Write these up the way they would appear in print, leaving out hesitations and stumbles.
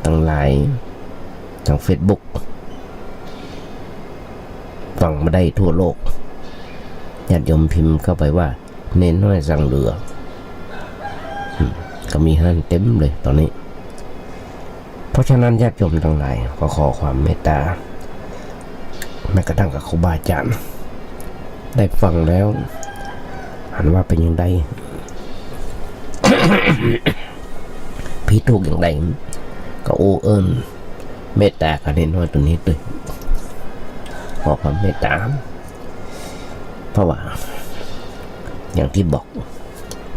ทางไลน์ทาง Facebook ฟังมาได้ทั่วโลกญาติโยมพิมพ์เข้าไปว่าเน้นน้อยสั่งเรือก็มีท่านเต็มเลยตอนนี้เพราะฉะนั้นญาติโยมทั้งหลายก็ขอความเมตตาแม้กระทั่งกับครูบาอาจารย์ได้ฟังแล้วหันว่าเป็นอย่างไร พี่ถูกอย่างไรก็โอ้เอิญเมตตากันเน้นน้อยตัวนี้ด้วยขอความเมตตาเพราะว่าอย่างที่บอก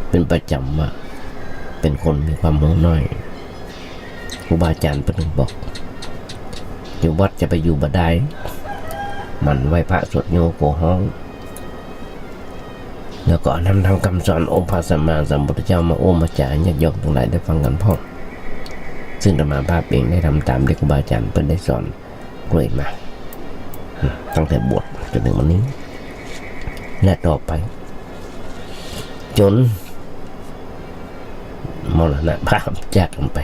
เป็นประจำว่าเป็นคนมีความโง่น้อยครูบาอาจารย์เป็นบอกอยู่วัดจะไปอยู่บ่ได้มันไหว้พระสวดโยโกห้องแล้วก็นำทางคำสอนองค์พระสัมมาสัมพุทธเจ้ามาโอมาจาญาติโยมทั้งหลายได้ฟังกันพ่อซึ่งธรรมาภาพเองได้ทำตามที่ครูบาอาจารย์เพิ่นได้สอนกล้วยมาตั้งแต่บวชจนถึงวันนี้และต่อไปจนมรณภาพจากกันไป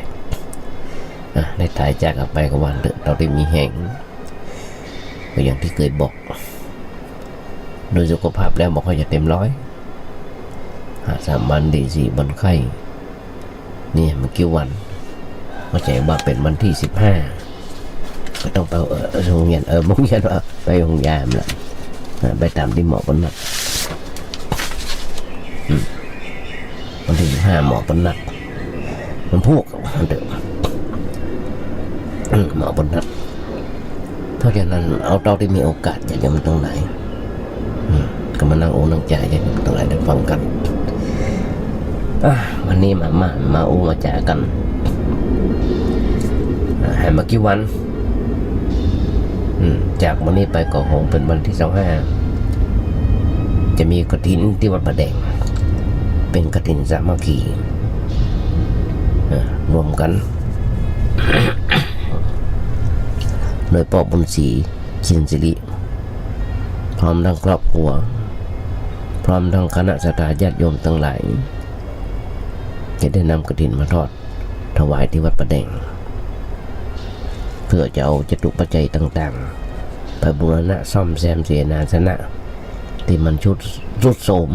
ได้ตายจากกันไปก็วันเถอะเราได้มีแห่งก็อย่างที่เคยบอกโดยสุขภาพแล้วบอกว่าจะเต็ม100 3 วันดี4 วันไข้นี่เมื่อกี้วันเข้าใจว่าเป็นวันที่15ก็ต้องไปโรงเรียนโรงเรียนว่าไปโรงยามแหละไปตามที่หมอนัดวันที่15หมอนัดมันพวกเดิมหมอนัดเพราะฉะนั้นเอาเท่าที่มีโอกาสอย่าจะมันตรงไหนก็มานั่งโอ้นั่งใจอย่าตรงไหนได้ฟังกันวันนี้มาโอ้มาจ่ากันให้มากี่วันจากวันนี้ไปก็คงเป็นวันที่25จะมีกฐินที่วัดประแดงเป็นกฐินสามัคคีรวมกัน โดยปอบุญศรีชินสิริพร้อมทั้งครอบครัวพร้อมทั้งคณะศรัทธาญาติโยมทั้งหลายจะได้นำกฐินมาทอดถวายที่วัดประแดงเพื่อจะเอาจตุปัจจัยต่างๆไปบูรณะซ่อมแซมเสนาสนะที่มันชุดรุดโทรม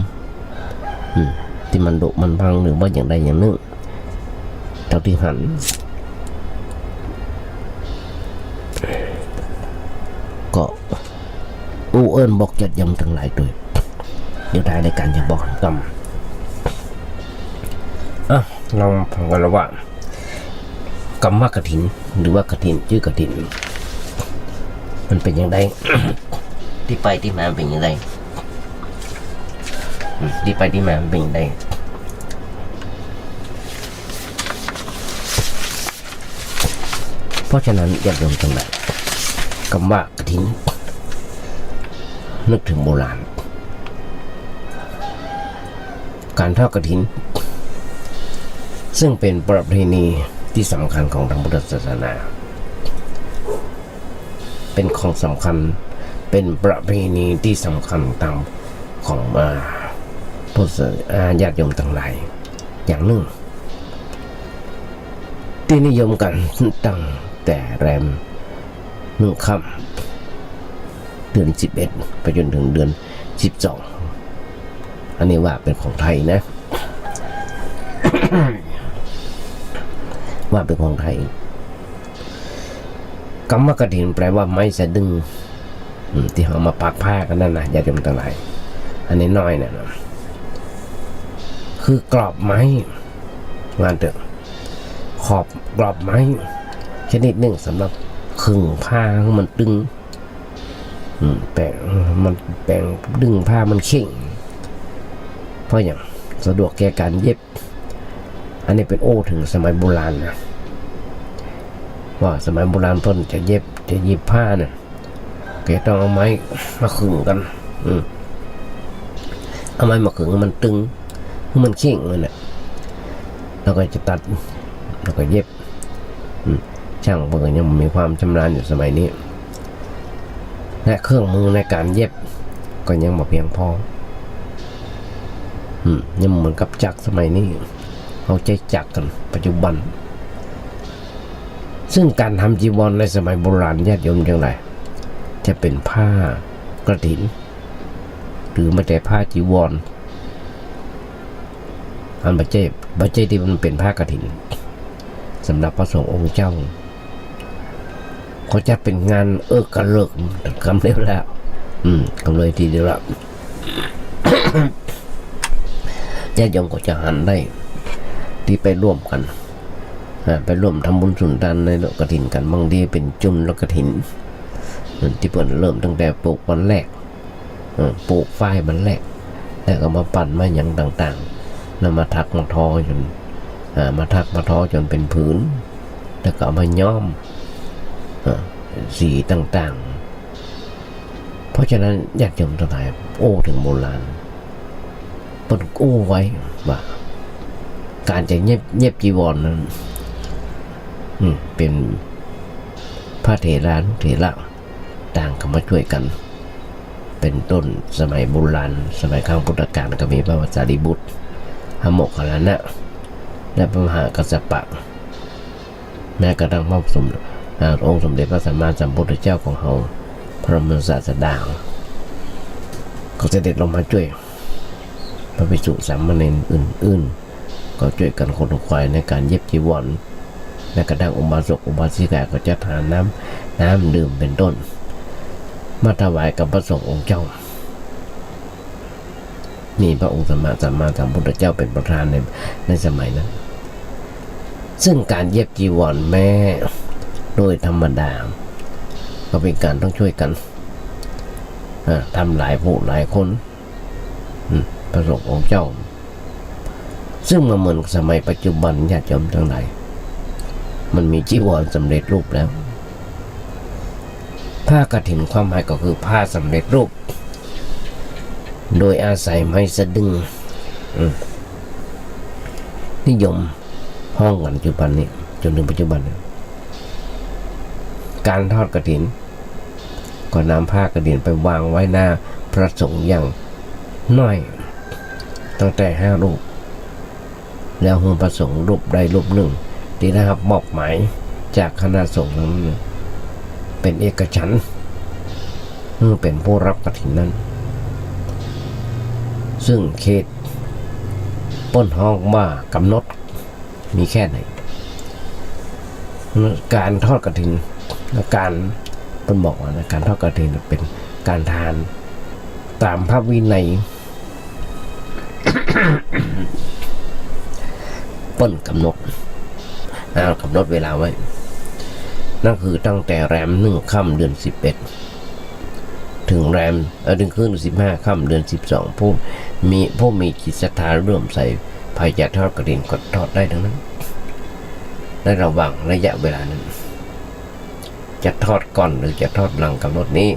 ที่มันดุมันพังหรือว่าอย่างใดอย่างหนึ่งเท่าที่หันก็อู้เอิญบอกจัดยำทั้งหลายด้วยเดี๋ยวท้ายรายการจะบอกกลองฟังกันแล้วว่ากรรมกฐินหรือว่ากฐินชื่อกฐินมันเป็นอย่างไร ที่ไปที่มาเป็นอย่างไรที่ไปที่มาเป็นอย่างไรเพราะฉะนั้นญาติโยมทั้งหลายคำว่ากฐินนึกถึงโบราณการทอดกฐินซึ่งเป็นประเพณีที่สำคัญของทางพุทธศาสนาเป็นของสำคัญเป็นประเพณีที่สำคัญตามของพุทธญาติโยมทั้งหลายอย่างหนึ่งที่นิยมกันตั้งแต่แรม1 ค่ำเดือน11ไปจนถึงเดือน12อันนี้ว่าเป็นของไทยนะ ว่าเป็นของไทยกรรมกฐินแปลว่าไม้สะดึงที่เอามาปักผ้ากันนั่นนะญาติโยมทั้งหลายอันนี้น้อยนะคือกรอบไม้งานเถอะขอบกรอบไม้ชนิดหนึ่งสำหรับขึงผ้ามันดึงแปลงมันแปลงดึงผ้ามันเข่งเพราะอย่างสะดวกแก่การเย็บอันนี้เป็นโอ้ถึงสมัยโบราณนะว่าสมัยโบราณเพิ่นจะเย็บผ้าเนี่ยแกต้องเอาไม้มาขึงกันเอาไม้มาขึงมันตึงมันเข่งเลยเนี่ยแล้วก็จะตัดแล้วก็เย็บช่างเพิ่นยังมีความชำนาญอยู่สมัยนี้และเครื่องมือในการเย็บก็ยังบ่เพียงพอยังเหมือนกับจักรสมัยนี้เอาใจจักรกันปัจจุบัน ซึ่งการทำจีวรในสมัยโบราณญาติโยมอย่างไรจะเป็นผ้ากฐินหรือไม่ใช่ผ้าจีวรอันบัจเจที่มันเป็นผ้ากฐินสำหรับพระสงฆ์องค์เจ้าเขาจะเป็นงานกระเลิกกำเร็วแล้วกำเลยทีเดียวละ ญาติโยมก็จะหันได้ที่ไปร่วมกันไปร่วมทำบุญสุนทานในดอกกฐินกันบางทีเป็นจุลและกฐินที่เปิดเริ่มตั้งแต่ปลูกวันแรกปลูกฝ้ายวันแรกแล้วก็มาปั่นมาอย่างต่างๆแล้วมาทักมาทอจนจนเป็นผืนแล้วก็เอามาย้อมสีต่างๆเพราะฉะนั้นญาติโยมทั้งหลายถึงโบราณเปิดไว้ว่าการจะเย็บจีวรนั้นเป็นพระเถระนุเถระต่างเข้ามาช่วยกันเป็นต้นสมัยโบราณสมัยครั้งพุทธกาลก็มีพระสารีบุตรพระโมคคัลลานะและพระมหากัสสปะแม้กระทั่งพระองค์สมเด็จพระสัมมาสัมพุทธเจ้าของเราพระบรมศาสดาก็เสด็จลงมาช่วยพระภิกษุสามเณรอื่นๆก็ช่วยกันคนควายในการเย็บจีวรและกระทั่งอุบาสกอุบาสิกาก็จะทานน้ำดื่มเป็นต้นมาถวายกับพระสงฆ์องค์เจ้ามีพระองค์สัมมาสัมพุทธเจ้าเป็นประธานในสมัยนั้นซึ่งการเย็บจีวรแม้โดยธรรมดาก็เป็นการต้องช่วยกันทำหลายผู้หลายคนพระสงฆ์องค์เจ้าซึ่งมาเหมือนสมัยปัจจุบันญาติโยมทั้งหลายมันมีจีวรสำเร็จรูปแล้วผ้ากฐินความหมายก็คือผ้าสำเร็จรูปโดยอาศัยไม้สะดึงนิยมห้องกันปัจจุบันนี้จนถึงปัจจุบันการทอดกฐินก็นำผ้ากฐินไปวางไว้หน้าพระสงฆ์อย่างน้อยตั้งแต่5 รูปแล้วหงพระสงฆ์รูปใดรูปหนึ่งที่ได้รับมอบหมายจากคณะสงฆ์นั้นเป็นเอกฉันท์เป็นผู้รับกฐินนั้นซึ่งเขตป้นห้องว่ากำหนดมีแค่ไหนการทอดกฐินและการต้นบอกว่าการทอดกฐินเป็นการทานตามพระวินัย ป้นกำหนดเวลาไว้นั่นคือตั้งแต่แรม1 ค่ำเดือน11ถึงแรมถึงคืน15 ค่ำเดือน12ผู้มีจิตศรัทธาเริ่มใส่ภายจะทอดกฐินก็ทอดได้ทั้งนั้นในระหว่างระยะเวลานั้นจะทอดก่อนหรือจะทอดหลังกำหนดนี้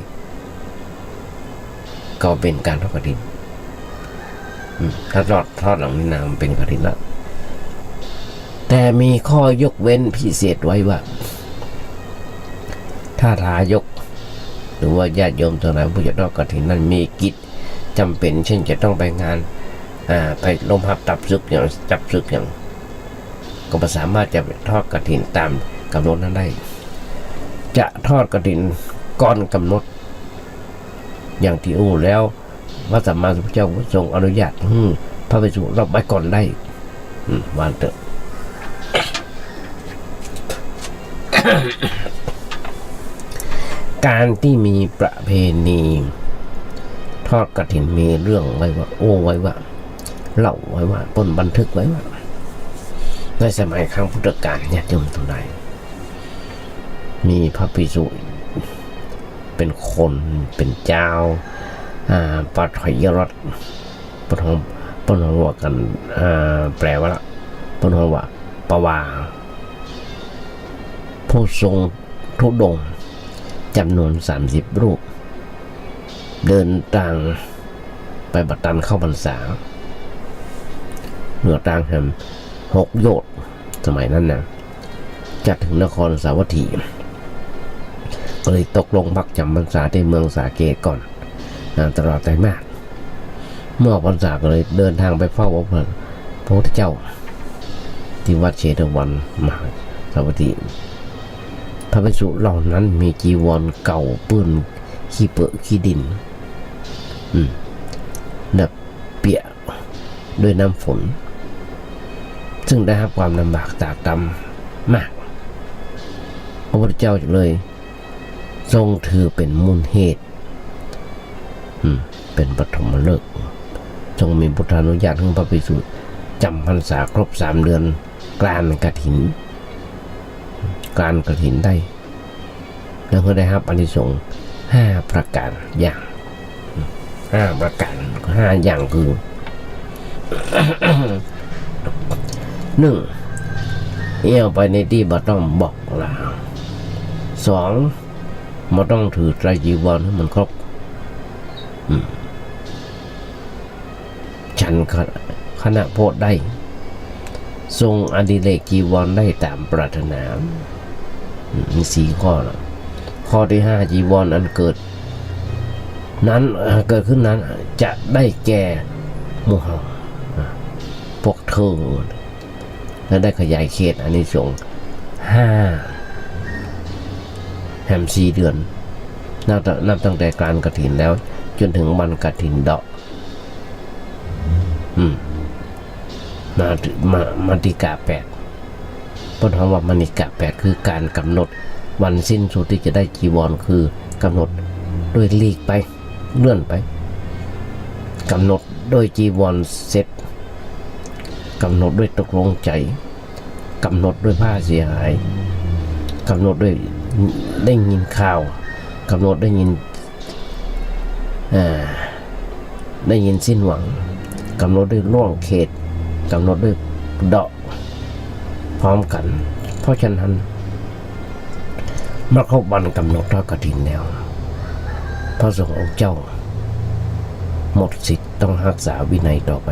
ก็เป็นการทอดกฐินถ้าทอดหลังนี้นะมันเป็นกฐินละแต่มีข้อยกเว้นพิเศษไว้ว่าถ้าทายกหรือว่าญาติโยมทั้งหลายผู้จะทอดกฐินนั้นมีกิจจำเป็นเช่นจะต้องไปงานไปลงพับจับศึกอย่างก็สามารถจะทอดกฐินตามกำหนดนั้นได้จะทอดกฐินก่อนกำหนดอย่างที่แล้วพระสัมมาสัมพุทธเจ้าทรงอนุญาตพระภิกษุรับไว้ก่อนได้วางเถอะ การที่มีประเพณีทอดกฐินมีเรื่องไว้ว่าไว้ว่าเล่าไว้ว่าต้นบันทึกไว้ว่าในสมัยครั้งพุทธกาลญาติโยมทั้งหลายมีพระภิกษุเป็นคนเป็นเจ้าปัทยรสปฐมหัวกันแปลว่าปฐมว่าปวาผู้ทรงธุดงค์จำนวน30 รูปเดินทางไปบัดตันเข้าพรรษาเหนือทางแห่ง6 โยชน์สมัยนั้นนะจัดถึงนครสาวัตถีก็เลยตกลงพักจำพรรษาที่เมืองสาเกตก่อนตลอดไตรมาสเมื่อพรรษาก็เลยเดินทางไปเฝ้าพระพุทธเจ้าที่วัดเชตวันมหาสาวัตถี พระภิกษุเหล่านั้นมีจีวรเก่าเปื้อนขี้เปื้อนขี้ดินแบบเปียกด้วยน้ำฝนซึ่งได้รับความลำบากตากตำมากพระพุทธเจ้าเลยทรงถือเป็นมูลเหตุเป็นปฐมฤกษ์ทรงมีพุทธานุญาตให้พระภิกษุจำพรรษาครบ3 เดือนกลานกฐินได้ แล้วก็ได้รับอานิสงส์5 ประการอย่าง5 ประการ5 อย่างคือ 1. เอี่ยวไปในที่บ่ต้องบอกลา 2. บ่ต้องถือไตรจีวรให้มันครบฉันคณะโพธิได้ทรงอดิเรกจีวรได้ตามปรารถนามี4 ข้อแล้วข้อที่ 5จีวรอันเกิดขึ้นนั้นจะได้แก่หมู่เฮาพวกเธอและได้ขยายเขตอานิสงส์5 แห่ง4 เดือนนับตั้งแต่การกฐินแล้วจนถึงวันกฐินดอกมาติกา8ต้นหอมว่ามาติกา8คือการกำหนดวันสิ้นสุดที่จะได้จีวรคือกำหนดด้วยลีกไปเลื่อนไปกำหนดด้วยจีวรเสร็จกำหนดด้วยตกลงใจกำหนดด้วยผ้าเสียหายกำหนดด้วยได้ยินข่าวกำหนดได้ยินสิ้นหวังกำหนดด้วยล่วงเขตกำหนดด้วยดอกพร้อมกันเพราะฉะนั้นเมื่อครบวันกำหนดทอดกฐินแล้วพระสงฆ์องค์เจ้าหมดสิทธิ์ต้องรักษาวินัยต่อไป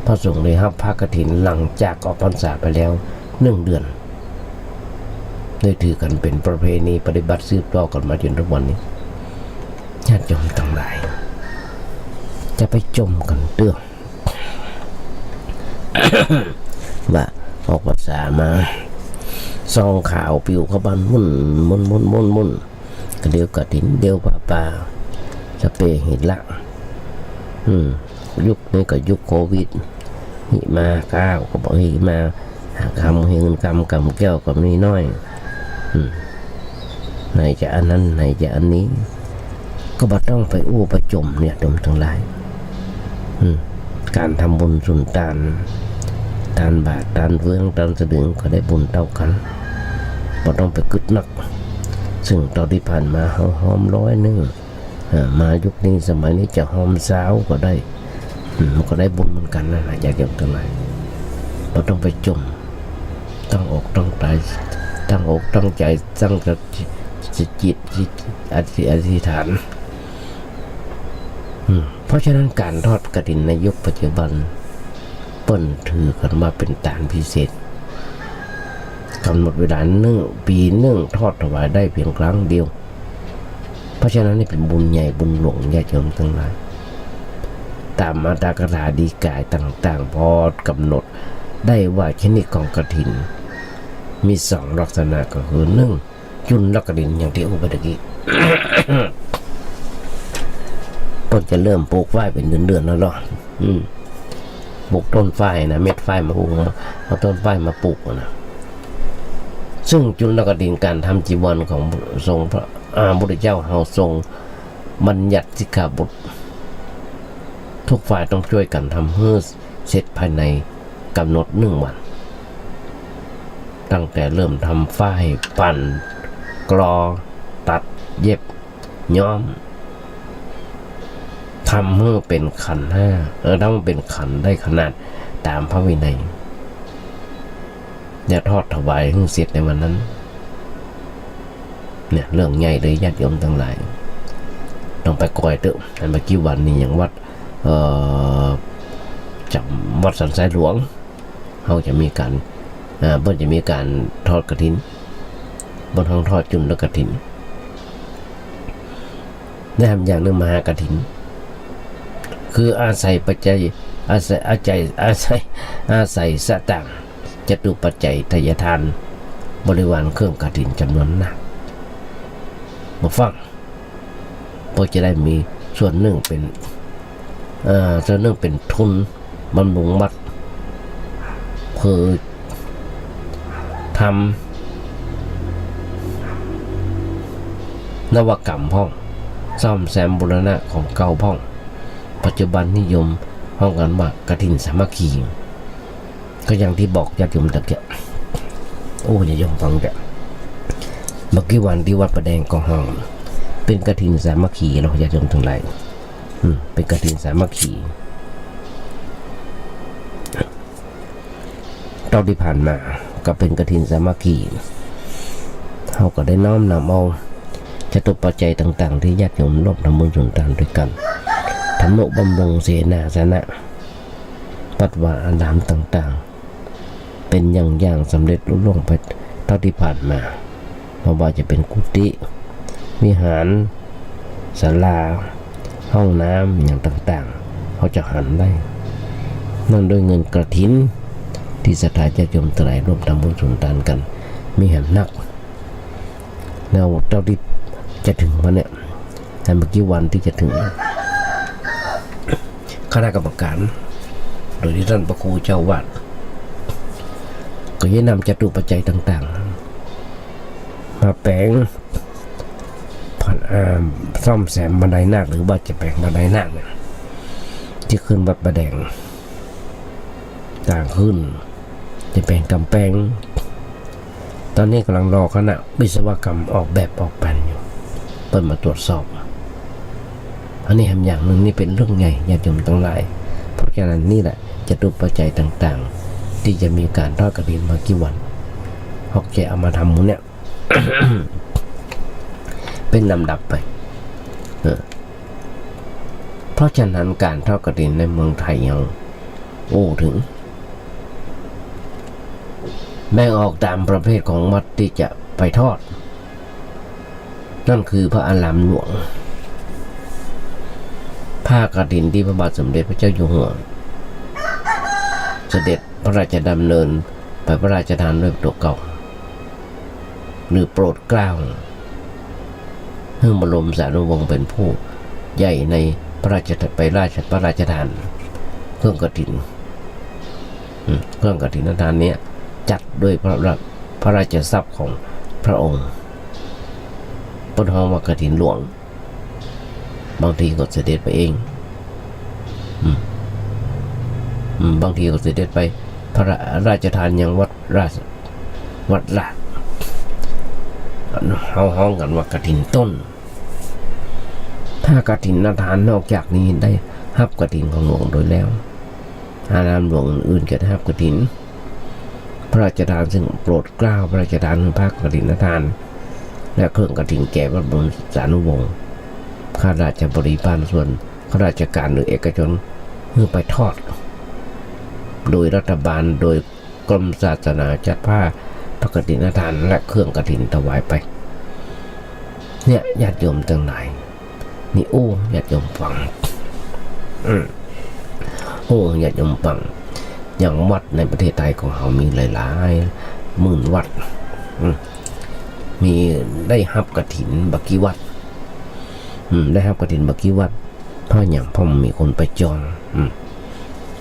พระสงฆ์เลยรับพระกฐินหลังจากออกพรรษาไปแล้ว1 เดือนได้ถือกันเป็นประเพณีปฏิบัติสืบต่อกันมาจนทุกวันนี้ญาติโยมทั้งหลายจะไปจมกันเรื่อง ว่าออกพรรษามาซองข่าวปิวเข้าบ้านมุ่นก็เดียวกฐินเดียวป่าสเปเห็นละยุคนี้ก็ยุคโควิดหิมาก้าวก็บอกหิมาคำเงินกำแก้วก็มีน้อยไหนจะอันนั้นไหนจะอันนี้ก็บ่ต้องไปอู้ประจมเนี่ยตรงทั้งหลายการทำบุญสุนทานบาททานเฟืองทานสะดึงก็ได้บุญเท่ากันบ่ต้องไปกึดนักซึ่งตอนที่ผ่านมาเขาหอม100มายุคนี้สมัยนี้จะหอมสาวก็ได้มันก็ได้บุญเหมือนกันนะอยากทั้งหลายเราต้องไปจมตั้งอกตั้งใจตั้งอกตั้งใจตั้งจิตอธิษฐานเพราะฉะนั้นการทอดกฐินในยุคปัจจุบันเปิ้นถือกันมาเป็นฐานพิเศษกำหนดเวลาปีทอดถวายได้เพียงครั้งเดียวเพราะฉะนั้นนี่เป็นบุญใหญ่บุญหลวงญาติโยมทั้งหลายตามมาตรากถาดีกายต่างๆพอกำหนดได้ว่าชนิดของกฐินมี2 ลักษณะก็คือ1จุลกฐินอย่างที่อุปตะกี้ ต้นจะเริ่มปลูกฝ้ายเป็นเดือนแล้วเนาะปลูกต้นฝ้ายนะเม็ดฝ้ายมาปลูกเอาต้นฝ้ายมาปลูกนะซึ่งจุลกฐินการทำจีวรของทรงพระพุทธเจ้าเฮาทรงบัญญัติสิกขาบททุกฝ่ายต้องช่วยกันทำให้เสร็จภายในกำหนด1 วันตั้งแต่เริ่มทำฝ้ายปั่นกรอตัดเย็บย้อมทำให้เป็นขันธ์5ต้องเป็นขันธ์ได้ขนาดตามพระวินัยอย่าทอดถวายให้เสร็จในวันนั้นเนี่ยเรื่องใหญ่เลยญาติโยมทั้งหลายต้องไปก่อยเถอะอันเมื่อกี้วันนี้อย่างวัดจำวัดสันทรายหลวงเขาจะมีการเพิ่นจะมีการทอดกฐินบนทางทอดจุลกฐินได้ทำอย่างหนึ่งมหากฐินคืออาศัยปัจจัยอาศัยสตางค์จตุปัจจัยทายทาน บริวารเครื่องกฐินจำนวนหนักมาฟังเพื่อจะได้มีส่วนหนึ่งเป็นทุนบำรุงวัดเพื่อทำนวกรรมห้องซ่อมแซมบูรณะของเก่าห้องปัจจุบันนิยมห้องกันว่ากฐินสามัคคีก็อย่างที่บอกญาติโยมตะเกียโอ้ยงฟังแต่เมื่อกี้วันที่วัดประแดงก็ห้องเป็นกฐินสามัคคีเราญาติโยมทั้งหลายเป็นกฐินสามัคคีตอนที่ผ่านมาก็เป็นกฐินสามัคคีเขาก็ได้น้อมนำเอาจตุปัจจัยต่างๆที่ญาติโยมร่วมทำบุญส่วนต่างด้วยกันทำนุบำรุงเสนาสนะปัดว่าอารามต่างๆเป็นอย่างสำเร็จลุล่วงไปเท่าที่ผ่านมาเพราะว่าจะเป็นกุฏิวิหารศาลาห้องน้ำอย่างต่างๆเขาจะหันได้นั่นด้วยเงินกฐินที่ศรัทธาญาติโยมทั้งหลายร่วมทำบุญส่วนต่างกันมีแห่งนักแล้วเท่าที่จะถึงวันเนี้ยแต่เมื่อกี้วันที่จะถึงคณะกรรมการโดยที่ท่านพระครูเจ้าวาดก็ได้นำจตุปัจจัยต่างๆมาแปลงซ่อมแซมบันไดนาคหรือว่าจะแปลงบันไดนาคเนี่ยที่ขึ้นวัดประแดงต่างขึ้นจะแปลงกำแพงตอนนี้กำลังรอคณะวิศวกรรมออกแบบออกแผนอยู่เปิดมาตรวจสอบอันนี้ทำอย่างหนึ่งนี่เป็นเรื่องใหญ่ญาติโยมทั้งหลายเพราะฉะนั้นนี่แหละจะดูปัจจัยต่างๆที่จะมีการทอดกฐินมากี่วันฮอกจะเอามาทำมูเนี่ย เป็นลำดับไปเพราะฉะนั้นการทอดกฐินในเมืองไทยยังถึงแบ่งออกตามประเภทของวัดที่จะไปทอดนั่นคือพระอารามหลวงผ้ากฐินที่พระบาทสมเด็จพระเจ้าอยู่หัวเสด็จพระราชดำเนินไปพระราชทานด้วยตัวเก่าหรือโปรดเกล้าให้บรมสารีวงศ์เป็นผู้ใหญ่ในพระราชไปพระราชทานเครื่องกฐินเครื่องกฐินทานนี้จัดด้วยพระราชทรัพย์ของพระองค์ปนห้องว่ากฐินหลวงบางทีก็เสด็จไปเองบางทีก็เสด็จไปพระราชทานยังวัดราชห้องกันว่ากฐินต้นถ้ากฐินทานนอกจากนี้ได้รับกฐินของหลวงโดยแล้วอารามหลวงอื่นจะได้รับกฐินพระราชทานซึ่งโปรดเกล้าพระราชทานคือภาคกฐินทานและเครื่องกฐินแก่พระบรมสารีวงศ์ข้าราชบริพารส่วนข้าราชการหรือเอกชนเพื่อไปทอดโดยรัฐบาลโดยกรมศาสนาจัดผ้าพระกฐินทานและเครื่องกฐินถวายไปเนี่ยญาติโยมทั้งหลายนี่ญาติโยมฟังญาติโยมฟังอย่างวัดในประเทศไทยของเรามีหลายๆหมื่นวัดมีได้รับกฐินบักกี่วัดได้รับกฐินบักกี่วัดเพราะอย่างพ่อมีคนไปจอง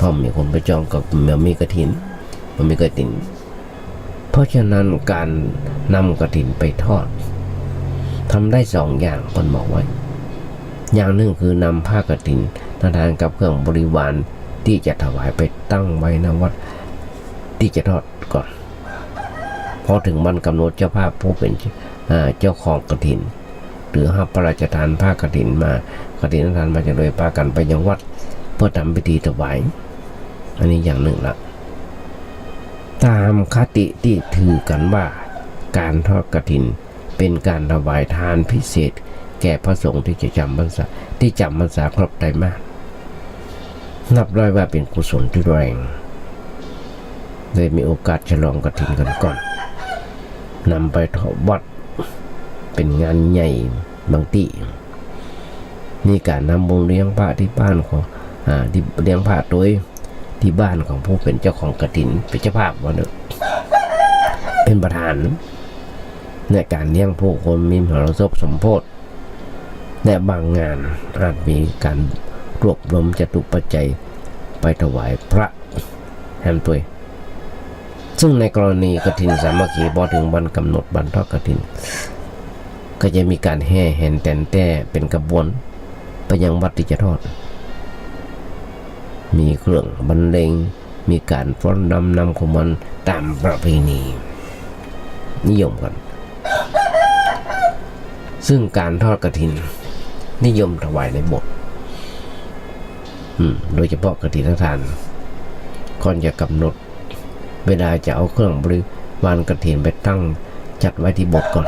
พ่อมีคนไปจองกับมีกฐินมันมีกฐินเพราะฉะนั้นการนำกฐินไปทอดทำได้2 อย่างคนบอกไว้อย่างหนึ่งคือนำผ้ากฐินทานกับเครื่องบริวารที่จะถวายไปตั้งไว้ณวัดที่จะทอดก่อนพอถึงวันกำหนดเจ้าภาพผู้เป็นเจ้าของกฐินหรือพระราชทานผ้ากฐินมากฐินทานมาจะโดยพากันไปยังวัดเพื่อทำพิธีถวายอันนี้อย่างหนึ่งละตามคติที่ถือกันว่าการทอดกฐินเป็นการถวายทานพิเศษแก่พระสงฆ์ที่จะจำพรรษาครบไตรมาสนับได้ว่าเป็นกุศลที่แรงได้มีโอกาสฉลองกฐินกันก่อนนำไปทอดวัดเป็นงานใหญ่บางที่นี่การนำวงเลี้ยงพระที่บ้านของที่เลี้ยงพระโดยที่บ้านของผู้เป็นเจ้าของกฐินเป็นเจ้าภาพวันนึงเป็นประธาน ในการเลี้ยงผู้คนมีมหรสพสมโภชและบางงานอาจมีการรวบรวมจตุปัจจัยไปถวายพระแฮมตัวยซึ่งในกรณีกฐินสามัคคีพอถึงวันกำหนดวันทอดกฐินก็จะมีการแห่แห่นแต่นแต่เป็นกระบวนไปยังวัดที่จะทอดมีเครื่องบรรเลงมีการฟ้อนรำนำขบวนตามประเพณีนิยมกันซึ่งการทอดกฐินนิยมถวายในโบสถ์โดยเฉพาะกฐินทานก่อนจะกำหนดเวลาจะเอาเครื่องบริวารกฐินไปตั้งจัดไว้ที่โบสถ์ก่อน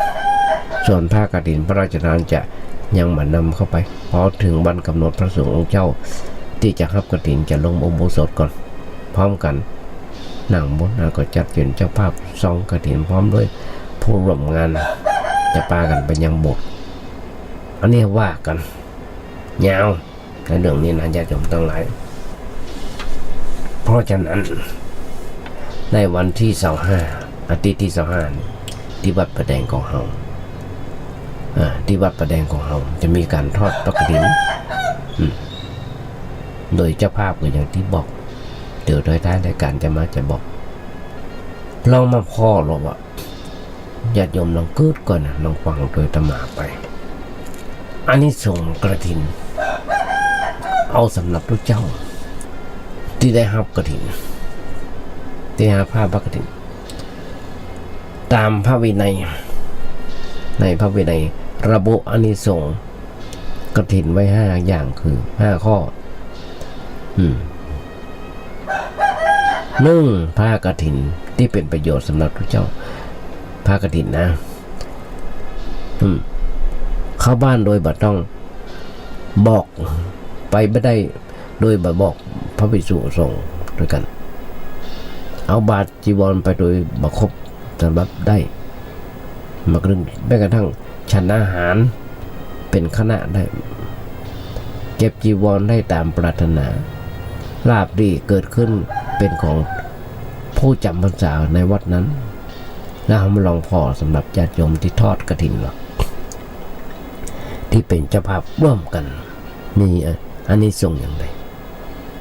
ส่วนผ้ากฐินพระราชทานจะยังมานำเข้าไปพอถึงวันกำหนดพระสงฆ์องค์เจ้าที่จะรับกฐินจะลงอุโบสถก่อนพร้อมกันนั่งบนก็จัดเป็นเจ้าภาพซองกฐินพร้อมด้วยผู้ร่วมงานจะพากันไปยังโบสถ์อันนี้ว่ากันยาวในเรื่องนี้นะญาติโยมทั้งหลายเพราะฉะนั้นในวันที่25อาทิตย์ที่25ที่วัดประแดงของเฮาที่วัดประแดงของเฮาจะมีการทอดพระกฐินโดยเจ้าภาพก็อย่างที่บอกเดี๋ยวโดยท้ายรายการจะบอกลองมาพ่อหรอกว่าญาติโยมลองเกิดก่อนนะลองฟังโดยตมาไปอันนี้ส่งกฐินเอาสำหรับทุกเจ้าที่ได้รับกฐินที่หาผ้าพระกฐินตามพระวินัยในพระวินัยระบุอานิสงส์กฐินไว้5อย่างคือ5ข้อ1ผ้ากฐินที่เป็นประโยชน์สำหรับทุกเจ้าผ้ากฐินนะเข้าบ้านโดยบัดต้องบอกไปไม่ได้โดยบัดบอกพระภิกษุสงฆ์ด้วยกันเอาบาตรจีวรไปโดยบัครบสำหรับได้มากรึงแม้กระทั่งฉันอาหารเป็นคณะได้เก็บจีวรได้ตามปรารถนาลาภดีเกิดขึ้นเป็นของผู้จำพรรษาในวัดนั้นแล้วมาลองพอสำหรับญาติโยมที่ทอดกฐินหรอกที่เป็นเจ้าภาพร่วมกันมีอันนี้ส่งอย่างไร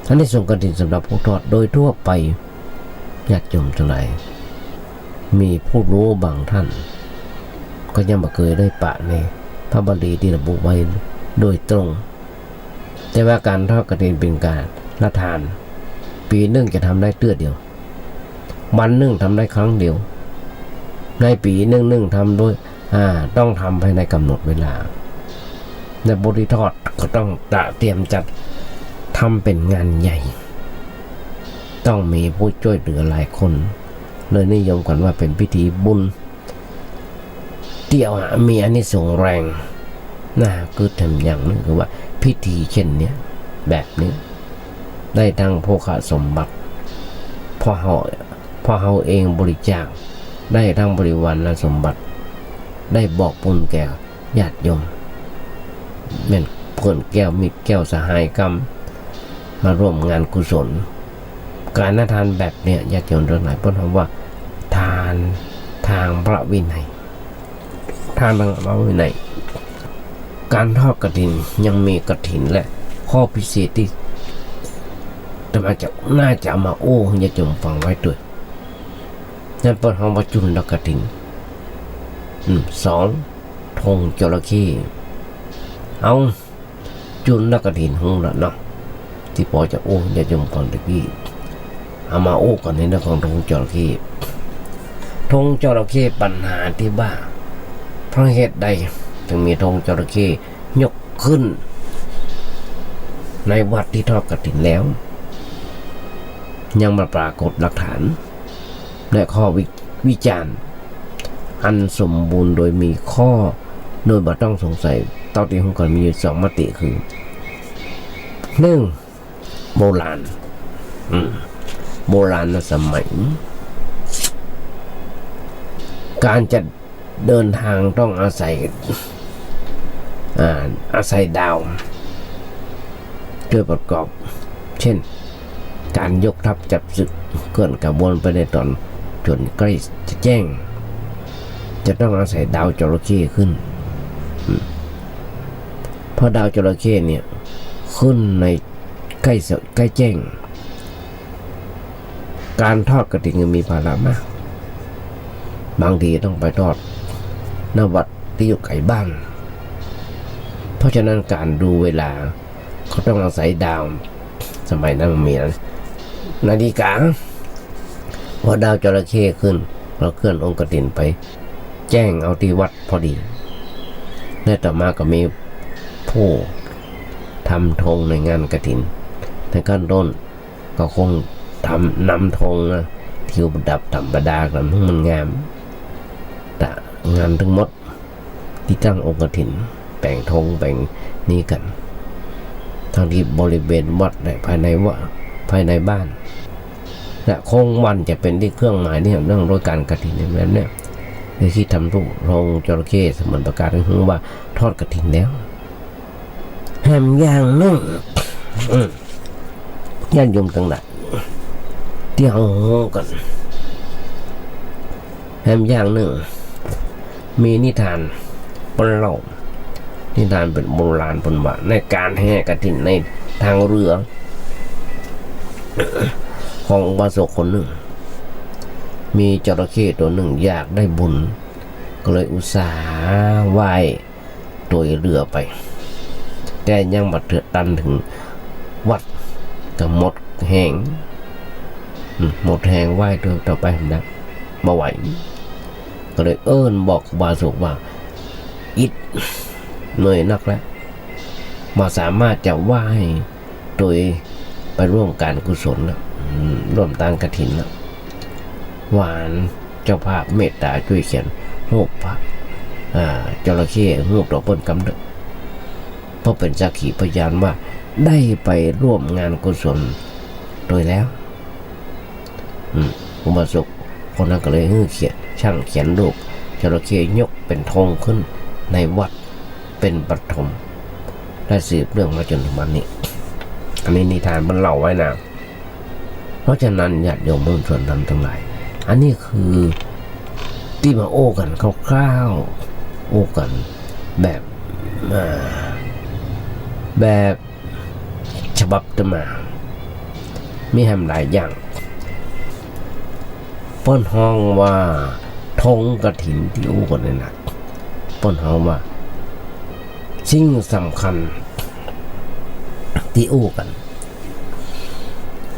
อันนี้ส่งกฐินสำหรับผู้ทอดโดยทั่วไปญาติโยมทั้งหลายมีผู้รู้บางท่านก็ยังไม่เคยได้ปะในพระบาลีที่ระบุไว้โดยตรงแต่ว่าการทอดกฐินเป็นการละทานปีหนึ่งจะทำได้เตื้อเดียววันหนึ่งทำได้ครั้งเดียวในปีหนึ่งทำด้วยต้องทำภายในกำหนดเวลาในบริทอดก็ต้องเตรียมจัดทำเป็นงานใหญ่ต้องมีผู้ช่วยเหลือหลายคนเลยนิยมกันว่าเป็นพิธีบุญที่มีอานิสงส์แรงคือทำอย่างนึงคือว่าพิธีเช่นนี้แบบนี้ได้ทั้งโภคสมบัติพอเฮาเองบริจาคได้ทั้งบริวารและสมบัติได้บอกบุญแก่ญาติโยมแม่นเพื่อนแก้วมิตรแก้วสหายกรรมมาร่วมงานกุศลการทานแบบเนี้ยญาติโยมทั้งหลายเพิ่นว่า ทานทางพระวินัยทานทางพระวินัยการทอดกฐินยังมีกฐินและข้อพิเศษที่น่าจะมาโอ้ญาติโยมฟังไว้ด้วยนั่นเป็นคำว่าจุลกฐิน2ธงจระเข้เอาจุลกฐินของเราเนาะที่พอจะโอ้ญาติโยมฟังตะกี้เอามาโอ้กันในเรื่องของธงจระเข้ธงจระเข้ปัญหาที่ว่าเพราะเหตุใดถึงมีธงจระเข้ยกขึ้นในวัดที่ทอดกฐินแล้วยังมาปรากฏหลักฐานและข้อวิจารณ์อันสมบูรณ์โดยมีข้อโดยบ่ต้องสงสัยตอนที่ผมก่อนมีอยู่2มติคือ1โบราณโบราณสมัยการจะเดินทางต้องอาศัยดาวด้วยประกอบเช่นการยกทัพจับศึกเคลื่อนกระบวนไปในตอนจนใกล้จะแจ้ง จะต้องอาศัยดาวจระเข้ขึ้นเพราะดาวจระเข้เนี่ยขึ้นในใกล้แจ้งการทอดกฐินมีภาระมากบางทีต้องไปทอดณวัดที่อยู่ไกลบ้านเพราะฉะนั้นการดูเวลาเขาต้องอาศัยดาวสมัยนั้นมันมีนาฬิกาพอดาวจระเข้ขึ้นเราเคลื่อนองค์กฐินไปแจ้งเอาที่วัดพอดีและต่อมาก็มีผู้ทำธงในงานกฐินในขั้นต้นก็คงนำธงนะทิวประดับธรรมดากันมันงามแต่งานทั้งหมดที่ตั้งองค์กฐินแบ่งธงแบ่งนี้กันทั้งที่บริเวณวัดภายในบ้านและคงวันจะเป็นที่เครื่องหมายเนี่ยเรื่องโดยการกฐินนั้นเนี่ยที่ทำรูปธงจระเข้เสมือนประกาศให้รู้ว่าทอดกฐินแล้วแฮมอย่างนึงญาติโยมทั้งหลายที่เอากันแฮมอย่างหนึ่งมีนิทานปนเล่านิทานเป็นโบราณเป็นว่าในการแห่กฐินในทางเรือของอุบาสกคนหนึ่งมีจระเข้ตัวหนึ่งอยากได้บุญก็เลยอุตส่าห์ว่ายโดยเรือไปแต่ยังมาเถื่อตันถึงวัดกับหมดแห้งว่ายตัวต่อไปนะมาไหวก็เลยบอกบาสุกว่าอิดเหนื่อยนักแล้วมาสามารถจะว่ายโดยไปร่วมการกุศลแล้วร่วมทางกฐินแล้วหวานเจ้าภาพเมตตาช่วยเขียนรูปพระจระเข้รูปต่อเปิ้นกำเนิดเพราะเป็นสักขีพยานว่าได้ไปร่วมงานกุศลโดยแล้วอุบาสกคนนั้นก็เลยช่างเขียนรูปจระเข้ยกเป็นธงขึ้นในวัดเป็นปฐมได้สืบเรื่องมาจนถึงวันนี้อันนี้นิทานมันเล่าไว้นะเพราะฉะนั้นญาติโยมมุ่งส่วนนั้นทั้งหลายอันนี้คือที่มาโอ้กันคร่าวๆโอ้กันแบบฉบับจะมามีแฮมหลายอย่างป้นห้องว่าธงกฐินที่อู้กันนี่นะป้นห้องว่าสิ่งสำคัญที่อู้กัน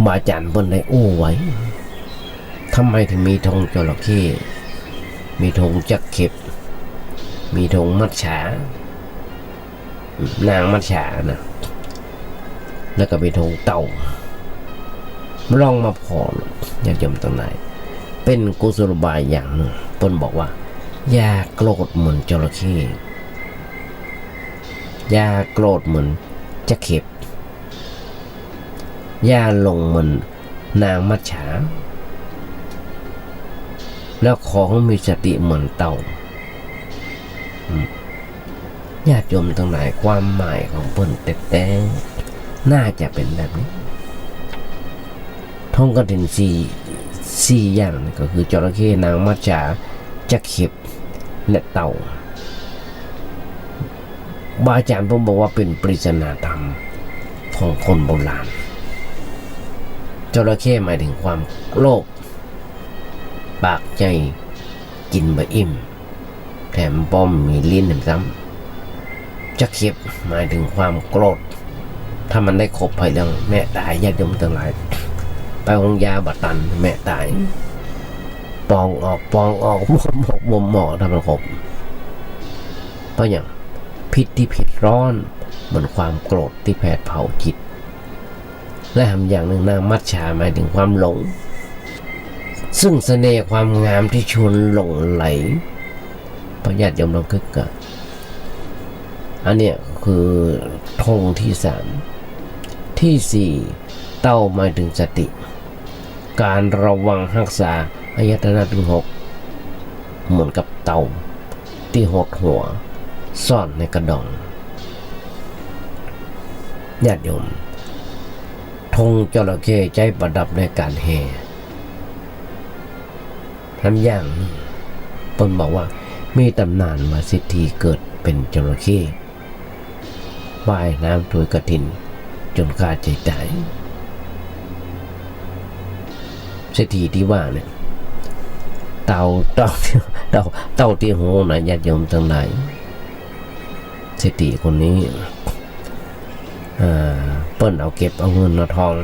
บาอาจารย์เพิ่นได้อู้ไว้ทำไมถึงมีธงจระเข้มีธงจักรเข็บมีธงมัจฉานางมัจฉานะแล้วก็มีธงเต่าลองมาพออยากจำตรงไหนเป็นกุศโลบายอย่างหนึ่งเพิ่นบอกว่าอย่าโกรธเหมือนจระเข้อย่าโกรธเหมือนจักรเข็บอย่าลงเหมือนนางมัจฉาแล้วของมีสติเหมือนเต่าญาติโยมทั้งหลายความหมายของเพิ่นแต่น่าจะเป็นแบบนี้ธงกฐินสี่อย่างก็คือจระเข้นางมัจฉาจักรเข็บและเต่าบาอาจารย์ผมบอกว่าเป็นปริศนาธรรมของคนโบราณจระเข้หมายถึงความโลภปากใจกินบะอิ่มแถมป้อมมีลิ้นซ้ำจักรเข็บหมายถึงความโกรธถ้ามันได้ครบไปแล้วแม่ตายญาติโยมทั้งหลายไปห้องยาบัดตันแม่ตายปองออกหมอถ้ามันครบเพราะอย่างพิษที่เผ็ดร้อนเหมือนความโกรธที่แผดเผาจิตและทำอย่างหนึ่งนางมัจฉาหมายถึงความหลงซึ่งเสน่ห์ความงามที่ชวนหลงไหลพระญาติโยมลองคิดกันอันเนี้ยคือธงที่3ที่4เต้าหมายถึงสติการระวังรักษาอายตนะถึง6เหมือนกับเต่าที่หดหัวซ่อนในกระดองญาติโยมธงจระเข้ใจประดับในการแห่ทำอย่างเพิ่นบอกว่า มีตำนานว่าสิทธิเกิดเป็นจระเข้ว่ายน้ำถวยกฐินจนขาดใจตายเศรษฐีที่ว่าเนี่ยเต่าที่โหนะญาติโยมทั้งหลายเศรษฐีคนนี้เปิ้นเอาเก็บเอาเงินเอาทอง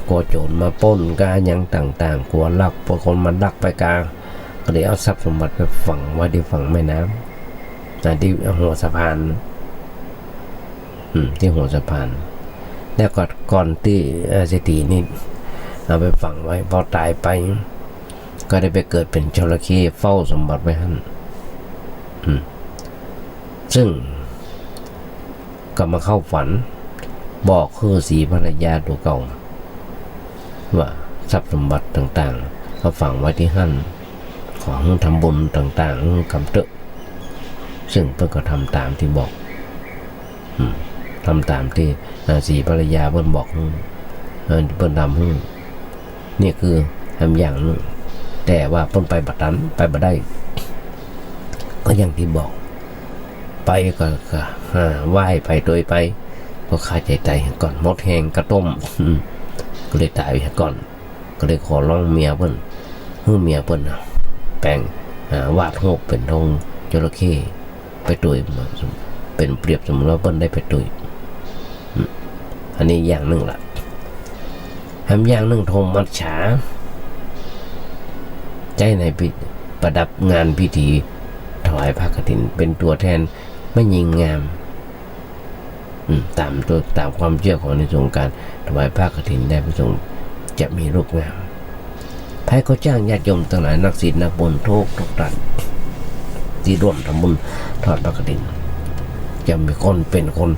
กลัวโจรมาปล้นกาอย่างต่างๆกลัวลักพวกคนมันลักไปกาก็เลยเอาทรัพย์สมบัติไปฝังไว้ที่ฝั่งแม่น้ำที่หัวสะพานที่หัวสะพานแล้วก่อนที่เศรษฐีนี่เอาไปฝังไว้พอตายไปก็ได้ไปเกิดเป็นจระเข้เฝ้าสมบัติไว้หั่นซึ่งก็มาเข้าฝันบอกคือสีภรรยาตัวเก่าว่าทรัพย์สมบัติต่างๆเขาฝังไว้ที่หั่นของทำบุญต่างๆกำเตอะซึ่งเพิ่นก็ทำตามที่บอกทำตามที่สีภรรยาเพิ่นบอกเพิ่นทำนี่คือทำอย่างนึงแต่ว่าเพิ่นไปบัดนั้นไปบัดได้ก็อย่างที่บอกไปก็ไหว้ไปโดยไปก็ขาดใจตายก่อนมดแห้งกระต้มก็เลยตายไปก่อนก็เลยขอร้องเมียเพิ่นเมียเพิ่นแปลงวาดรูปเป็นธงจระเข้ไปตุยเป็นเปรียบสมมติว่าเพิ่นได้ไปตุยอันนี้อย่างหนึ่งล่ะทำอย่างหนึ่งธงมัจฉาใจในประดับงานพิธีถวายผ้ากฐินเป็นตัวแทนไม่ยิงงามตามความเชื่อของในสงการถวายผ้ากฐินได้ประสงค์จะมีรูปงามไพ่ก็จ้างญาติโยมทั้งหลายนักศีลนักบุญทุกท่านที่ร่วมทำบุญทอดผ้ากฐินจะมีคนเป็นคน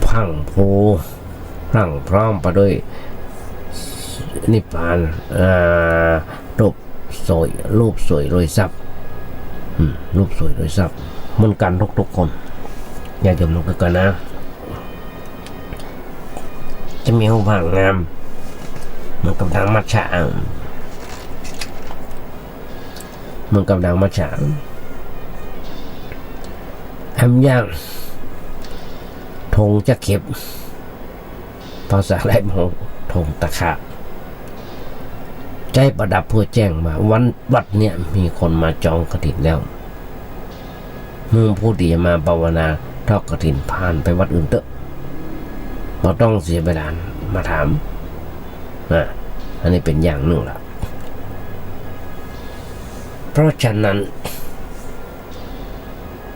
พังโพรั่งพร้อมไปด้วยนิพพานรูปสวยรวยทรัพย์รูปสวยรวยทรัพย์เหมือนกันทุกคนอย่าจมลงกันนะจะมีหูผังงามเหมือนกับทางมัจฉาทำอย่างธงจะเข็บภาษาไรมองธงตะขาบใจประดับเพื่อแจ้งมาวัดเนี่ยมีคนมาจองกฐินแล้วมึงผู้ดีมาภาวนาทอดกฐินผ่านไปวัดอื่นเถอะเราต้องเสียเวลามาถามอันนี้เป็นอย่างหนึ่งละเพราะฉะนั้น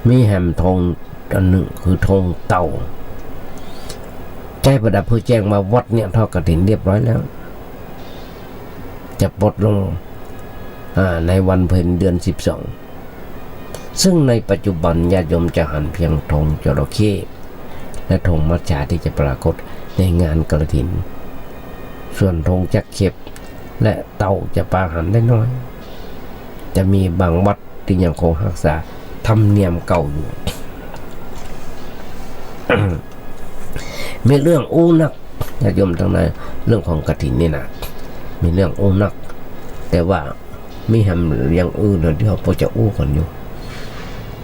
มีแหมธงอันหนึ่งคือธงเต่าใจประดับเพื่อแจ้งมาวัดเนี่ยทอดกฐินเรียบร้อยแล้วจะปลดลงในวันเพ็ญเดือน12ซึ่งในปัจจุบันญาติโยมจะหันเพียงธงจระเข้และธงมัจฉาที่จะปรากฏในงานกฐินส่วนธงจักรเข็บและเต่าจะปาหันได้น้อยจะมีบางวัดที่ยังคงรักษาธรรมเนียมเก่าอยู่ มีเรื่องนักญาติโยมทั้งหลายเรื่องของกฐินนี่นะมีเรื่องนักแต่ว่ามีแหมอย่างอื่นเดี๋ยวพอจะกันอยู่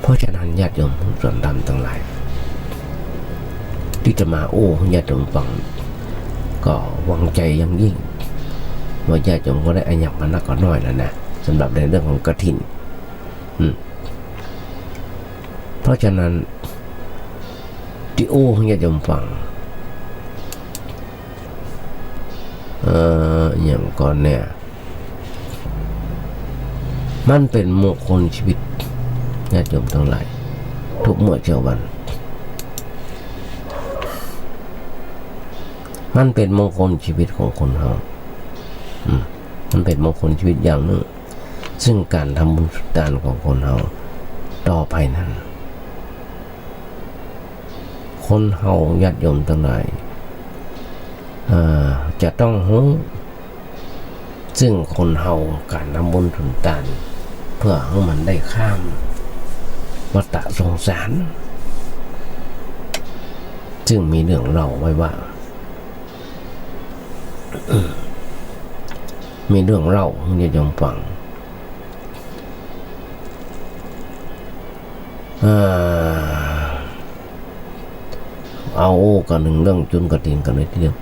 เพราะฉะนั้นญาติโยมส่วนดำทั้งหลายที่จะมาญาติโยมฟังก็หวังใจอย่างยิ่งว่าญาติโยมก็ได้อัญญัมานักก็น้อยแล้วนะสำหรับในเรื่องของกฐินเพราะฉะนั้นที่ญาติโยมฟังอย่างก่อนเนี่ยมันเป็นมงคลชีวิตญาติโยมทั้งหลายทุกเมื่อเช้าวันมันเป็นมงคลชีวิตของคนเรามันเป็นมงคลชีวิตอย่างหนึ่งซึ่งการทำบุญสุดทานของคนเราต่อไปนั้นคนเฮาญาติโยมทั้งหลายจะต้องรู้ซึ่งคนเฮาการทำบุญสุดทานเพื่อให้มันได้ข้ามวัฏสงสารซึ่งมีเรื่องเล่าไว้ว่ามีเรื่องเล่าให้ญาติโยมฟัง เอาโอ้กันหนึ่งเรื่องจุนกระตินกันเลยทีเดียว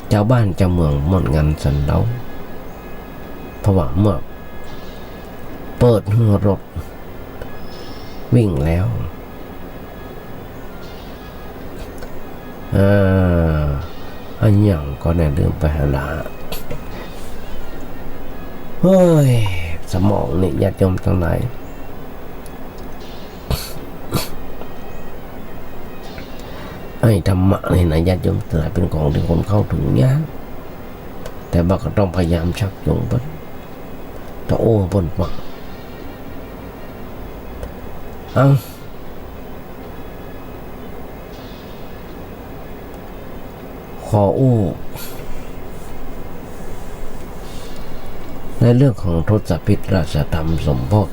เจ้าบ้านเจ้าเมืองหมดงานสันเดาเพราะว่าเมื่อเปิดหัวรถวิ่งแล้วอันยังก็แน่เดิมไปหาละเฮ้ยสมองนี่ญาติโยมทั้งหลายไอ้ธรรมะนี่นะญาติโยมทั้งหลายเป็นของที่คนเข้าถึงยากแต่บักก็ต้องพยายามชักจูงเพิ่นต้องโอ้เพิ่นฟังขออู้ในเรื่องของทศพิธราชธรรมสมโภช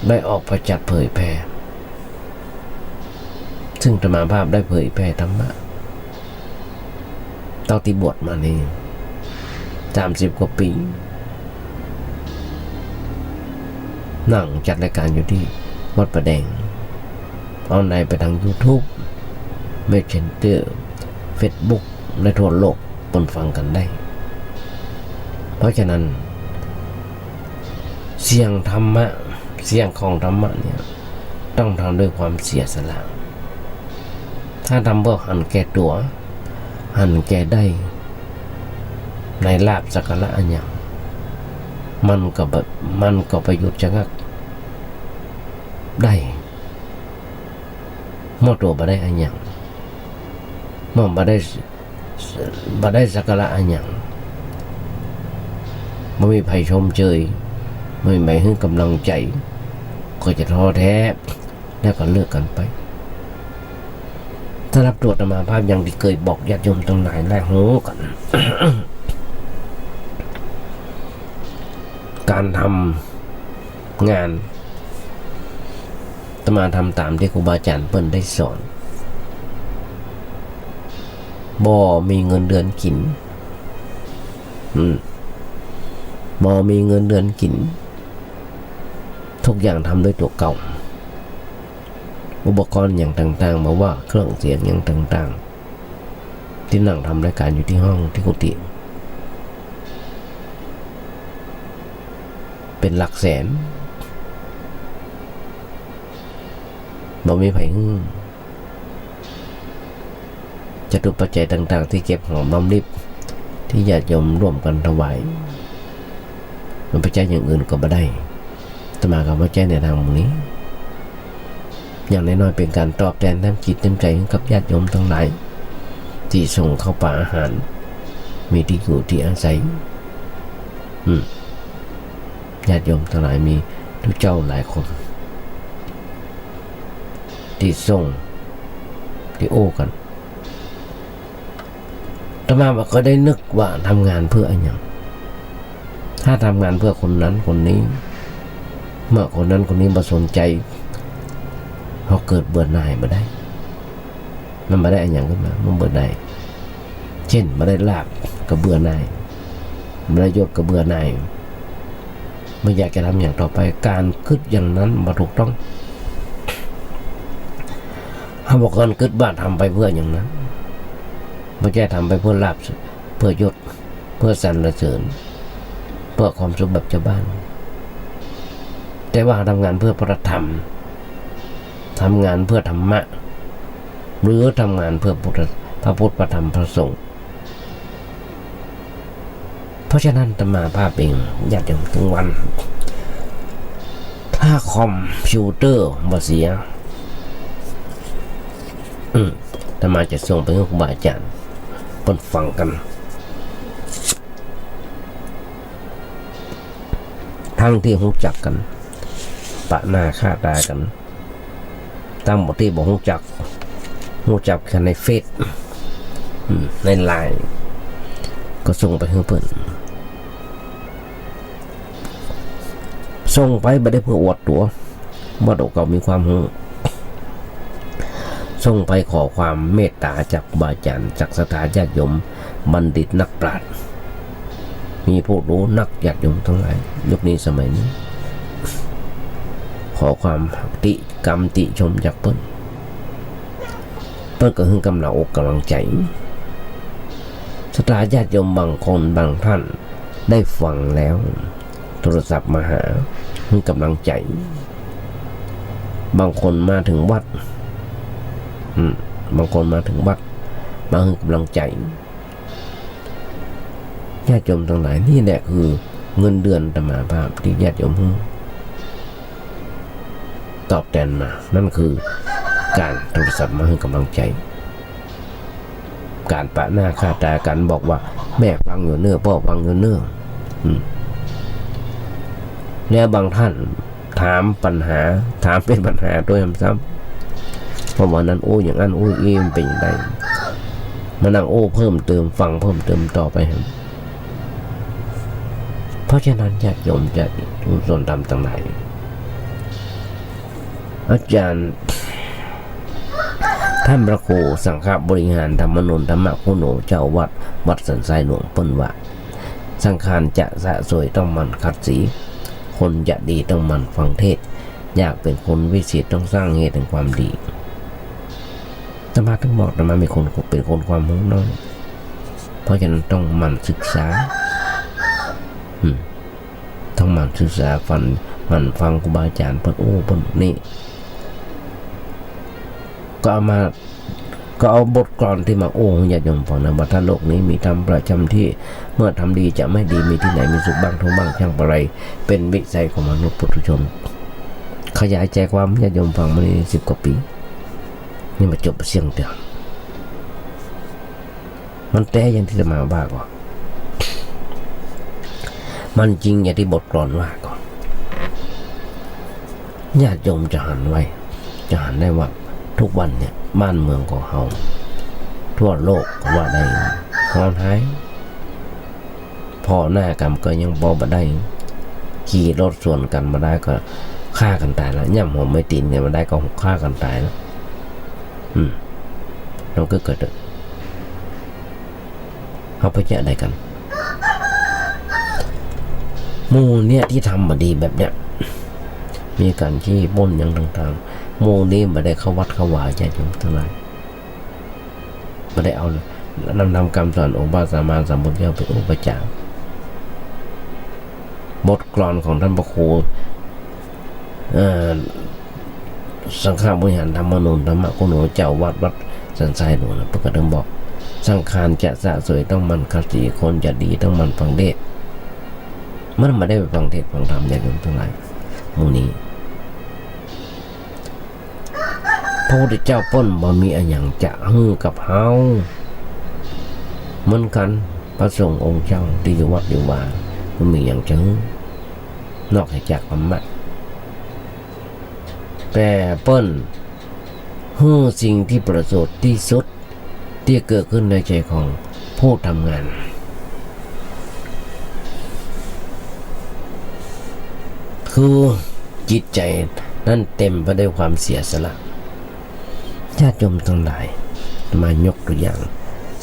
ได้ออกประจักษ์เผยแผ่ซึ่งธรรมาภาพได้เผยแผ่ธรรมะตอนที่บวชมานี่30 กว่าปีนั่งจัดรายการอยู่ที่วัดประแดงออนไลน์ไปทาง YouTube Messenger Facebook ในทั่วโลกปนฟังกันได้เพราะฉะนั้นเสียงธรรมะเสียงของธรรมะเนี่ยต้องทำด้วยความเสียสละถ้าทำเพื่อหันแก่ตัวหันแก่ได้ในลาภสักการะอันอย่างมันก็ประยุทธ์จะงักได้เมื่อตัวบ่ได้อันอย่างเมื่อบ่ได้สักการะอันอย่างไม่มีใครชมเชยไม่มีใครให้กำลังใจก็จะท้อแท้แล้วก็เลิกกันไปถ้ารับตรวจอาตมาภาพอย่างที่เคยบอกญาติโยมตรงไหนแรกหูกัน การทำงานอาตมาทำตามที่ครูบาอาจารย์เพิ่นได้สอนบ่มีเงินเดือนกินบ่มีเงินเดือนกินทุกอย่างทำด้วยตัวเก่าอุปกรณ์อย่างต่างๆมาว่าเครื่องเสียงอย่างต่างๆที่นั่งทำรายการอยู่ที่ห้องที่กุฏิเป็นหลักแสนบ่มีไผจะตุปัจจัยต่างๆที่เก็บหอมรอมริบที่ญาติโยมร่วมกันถวายมันปัจจัยอย่างอื่นก็บ่ได้อาตมาก็บ่แจ้งในทางนี้อย่างน้อยๆเป็นการตอบแทนน้ำจิตน้ำใจให้กับญาติโยมทั้งหลายที่ส่งเข้าป่าอาหารมีที่อยู่ที่อาศัยญาติโยมทั้งหลายมีทุกเจ้าหลายคนที่ส่งที่โอ้กันอาตมาก็ได้นึกว่าทำงานเพื่ออะไรอย่างถ้าทำงานเพื่อคนนั้นคนนี้เมื่อคนนั้นคนนี้มาสนใจเขาเกิดเบื่อหน่ายมาได้มันมาได้อะไรอย่างขึ้นมามันเบื่อหน่ายเช่นมาได้ลาภก็เบื่อหน่ายมาได้ยศก็เบื่อหน่ายไม่อยากจะทำอย่างต่อไปการคิดอย่างนั้นมาถูกต้องเขาบอกการคิดบ้านทำไปเพื่ออย่างนั้นไม่ใช่ทำไปเพื่อลาภเพื่อยศเพื่อสรรเสริญเพื่อความสุขแบบชาวบ้านแต่ว่าทำงานเพื่อพระธรรมทำงานเพื่อธรรมะหรือทำงานเพื่อพระพุทธพระธรรมพระสงฆ์เพราะฉะนั้นอาตมาภาพเองอยากจะถึงวันถ้าคอมพิวเตอร์บ่เสียอาตมาจะส่งไปให้ครูบาอาจารย์เพิ่นฟังกันทั้งที่รู้จักกันปะหน้าค่าตากันตามบทที่บอกรู้จักแค่ในเฟซในไลน์ก็ส่งไปให้เพิ่นส่งไปไม่ได้เพื่ออวดตัวว่าเราก็มีความรู้ส่งไปขอความเมตตาจากครูบาอาจารย์จากศรัทธาญาติโยมบัณฑิตนักปราชญ์มีผู้รู้นักญาติโยมทั้งหลายยุคนี้สมัยนี้ ขอความติกรรมติชมจากเปิ้นก็คือกำลังอกกำลังใจศรัทธาญาติโยมบางคนบางท่านได้ฟังแล้วโทรศัพท์มาหาคือกำลังใจบางคนมาถึงวัดบางคนมาถึงวัดมาคือกำลังใจญาติโยมทั้งหลายนี่แหละคือเงินเดือนอาตมาภาพที่ญาติโยมตอบแทนมานั่นคือการโทรศัพท์มาให้กำลังใจการปะหน้าคาตากันบอกว่าแม่ฟังอยู่เนื้อพ่อฟังอยู่เนื้อแล้วบางท่านถามปัญหาถามเป็นปัญหาด้วยซ้ำเพราะวันนั้นโอ้อย่างนั้นโอ้เอ็มเป็นอย่างไรมานั่งโอ้เพิ่มเติมฟังเพิ่มเติมต่อไปครับเพราะฉะนั้นญาติโยมจะทุกส่วนทำต่างไหนอาจารย์ท่านพระครูสังฆบริหารธรรมนนท์ธรรมคุโนเจ้าวัดสันทรายหลวงเปิ้นว่าสังขารจะสะสวยต้องมันขัดสีคนจะดีต้องมันฟังเทศอยากเป็นคนวิเศษต้องสร้างเหตุแห่งความดีธรรมะทั้งบอกธรรมะมีคนเป็นคนความรู้น้อยเพราะฉะนั้นต้องมันศึกษาต้องมันศึกษามันฟังครูบาอาจารย์เพิ่นโอ้เพิ่นนี่ก็เอาบทกลอนที่มาโอ้ญาติโยมฟังนะว่าถ้าโลกนี้มีธรรมประจำที่เมื่อทำดีจะไม่ดีมีที่ไหนมีสุขบ้างทุกบ้างช่างอะไรเป็นวิสัยของมนุษย์ปุถุชนขยายใจความญาติโยมฟังมาใน10 กว่าปีนี่มาจบเสียงเดียวมันแต่อย่างที่จะมาว่าก่อนมันจริงอย่างที่บทกลอนว่าก่อนญาติโยมจะหันไว้จะหันได้ว่าทุกวันเนี่ยบ้านเมืองของเราทั่วโลกก็ว่าได้ฮอนหายพอหน้ากรรมก็ยังบอบ่ได้ขี่รถส่วนกันมาได้ก็ฆ่ากันตายแล้วย่ำหัวไม่ตีนกันมาได้ก็ฆ่ากันตายแล้วเราก็เกิดเขาไปแย่ได้กันหมู่เนี่ยที่ทำมาดีแบบเนี้ยมีการชี้ป้นอย่างต่างๆหมู่นี้ไม่ได้เข้าวัดเข้าวาใจจงทั้งหลายไม่ได้เอานำกรรมสอนองค์พระสัมมาสัมพุทธเจ้าเป็นอุปจาระบทกลอนของท่านพระครูสังฆบริหารธรรมนนท์ธรรมคุโนเจ้าวัดสันทรายหลวงนะพระกระบอกสังขารจะสะสวยต้องมันขัดสีคนจะดีต้องมันฟังเทศมันไม่ได้ไปฟังเทศฟังธรรมอย่างนั้นทั้งหลายหมู่นี้พระพุทธเจ้าป้นบ่มีอะไรอย่างจะฮือกับเฮาเหมือนกันพระสงฆ์องค์เจ้าที่อยู่วัดอยู่ว่ามันมีอย่างจะฮือนอกจากธรรมะแต่เปิ้นฮือสิ่งที่ประเสริฐที่สุดที่เกิดขึ้นในใจของผู้ทำงานคือจิตใจนั่นเต็มไปด้วยความเสียสละญาติโยมทั้งหลายมายกตัวอย่าง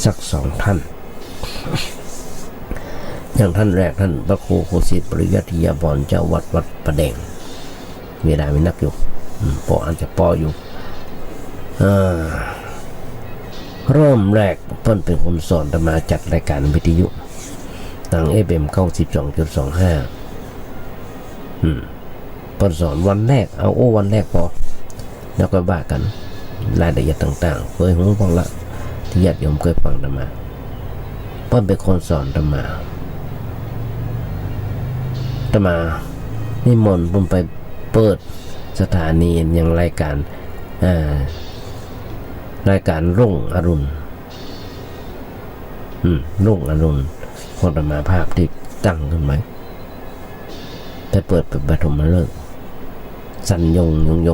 สัก2 ท่านอย่างท่านแรกท่านพระครูโคสิตปริยัติยาบรเจ้าวัดประแดงเวลาไม่นักอยู่ปออาจจะปออยู่เริ่มแรกเพิ่นเป็นคนสอนธรรมาจัดรายการวิทยุทาง FM 92.25เพิ่นสอนวันแรกเอาวันแรกพอแล้วก็ว่ากันรายละเอียดต่างๆเคยหูฟังละที่ญาติโยมเคยฟังธรรมาเพิ่นเป็นคนสอนธรรมานิมนต์ผมไปเปิดสถานีอย่างรายการรุ่งอรุณรุ่งอรุณคนธรรมาภาพที่ตั้งขึ้นไหมไปเปิดเป็นปฐมฤกษ์สัญญ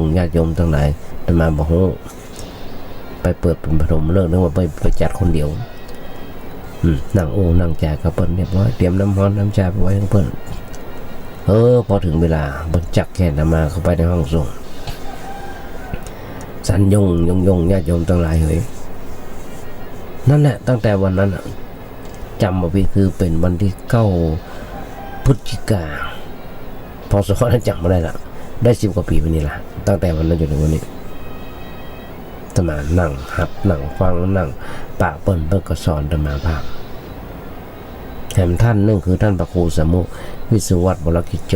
งญาติโยมทั้งหลายธรรมาบอกโหไปเปิดเป็นปฐมฤกษ์นึกว่าไปจัดคนเดียวนั่งจ่ายกับเพิ่นเรียบร้อยเตรียมน้ำร้อนน้ำชาไปไว้ให้เพิ่นพอถึงเวลาบรรจักแค่ธรรมาเข้าไปในห้องส่งสัญญงญาติโยมทั้งหลายเฮ้ยนั่นแหละตั้งแต่วันนั้นจำมาพี่คือเป็นวันที่9 พฤศจิกาพศนั้นจำไม่ได้ละ ได้10 กว่าปีไปนี่ล่ะตั้งแต่วันนั้นจนถึงวันนี้อาตมานั่งหัดนั่งฟังนั่งปะเปิ้นก็สอนอาตมาภาพแถมท่านนึงคือท่านพระครูสมุวิสุวัตรวรกิจโจ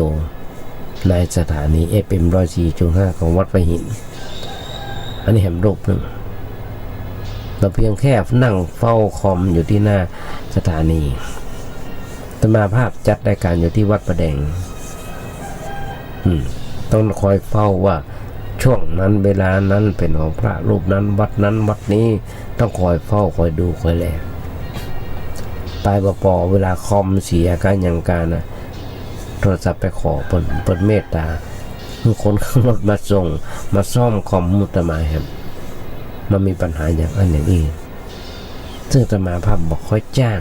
ในสถานี FM 104.5 ของวัดพระหินอันนี้แหมรูปนึงเราเพียงแค่นั่งเฝ้าคอมอยู่ที่หน้าสถานีอาตมาภาพจัดรายการอยู่ที่วัดประแดงต้องคอยเฝ้าว่าช่วงนั้นเวลานั้นเป็นของพระรูปนั้นวัดนั้นวัดนี้ต้องคอยเฝ้าคอยดูคอยแลไปปอเวลาคอมเสียการอย่างการนะโทรศัพท์ไปขอเปิดเมตตาคือคนข้างรถมาส่งมาซ่อมคอมมุตมาครับมันมีปัญหาอย่างอันอย่างนี้ซึ่งอาตมาภาพบอกค่อยจ้าง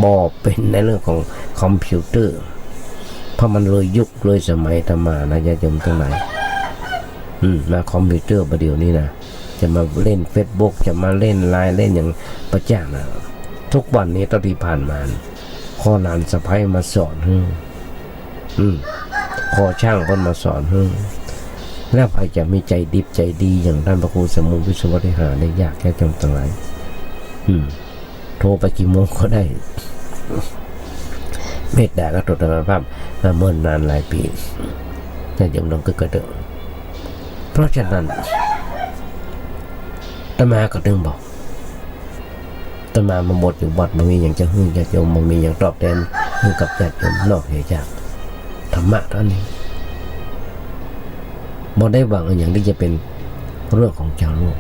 บอกเป็นในเรื่องของคอมพิวเตอร์เพราะมันเลยยุคเลยสมัยอาตมานะญาติโยมทั้งหลายมาคอมพิวเตอร์ประเดี๋ยวนี้นะจะมาเล่น Facebook จะมาเล่นไลน์เล่นอย่างประจ้างนะทุกวันนี้ตอนที่ผ่านมาข้อหลานสะใภ้มาสอนขอช่างคนมาสอนแล้วใครจะมีใจดิบใจดีอย่างท่านพระครูสมุวิศวริหารได้ยากแค่จำตั้งหลายโทรไปกี่โมงก็ได้เมตตาก็ตรวจธรรมภาพมาเมื่อนานหลายปีแต่ยังต้องกระเดาเพราะฉะนั้นอาตมาก็ดึงบอกอาตมาหมดอยู่วัดมันมีอย่างจะหึ่งญาติโยมมันมีอย่างตอบแทนให้กับญาติโยมนอกเหนือจากธรรมะเท่านี้บ่ได้หวังอย่างที่จะเป็นเรื่องของชาวโลก